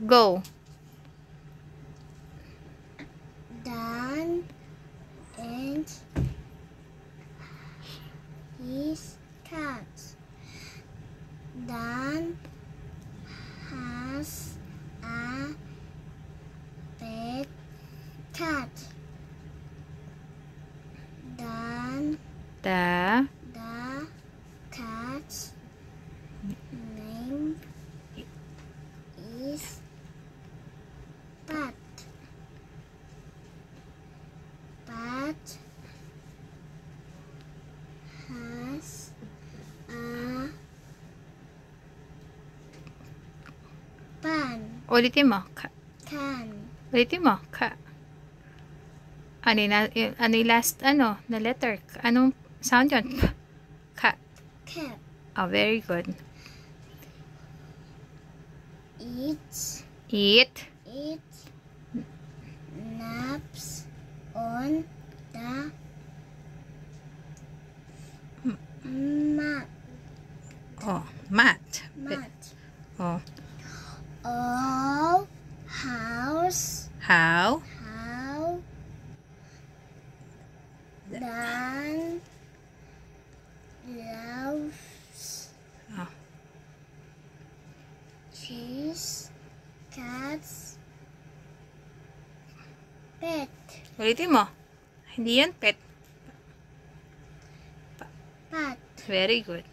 Go. Dan and his cat. Dan has a pet cat. Dan The the cat's name is Pat. Pat has a pan. ulitin mo. Can. Ulitin mo. Ano yung last, na letter? Anong sound yun? Ka. Cat. Oh, very good. It It. naps on the mat. Oh, mat. Mat. Oh. How Dan loves Oh. his cat's pet. Ulitin mo. Hindi yan pet. Pat. Very good.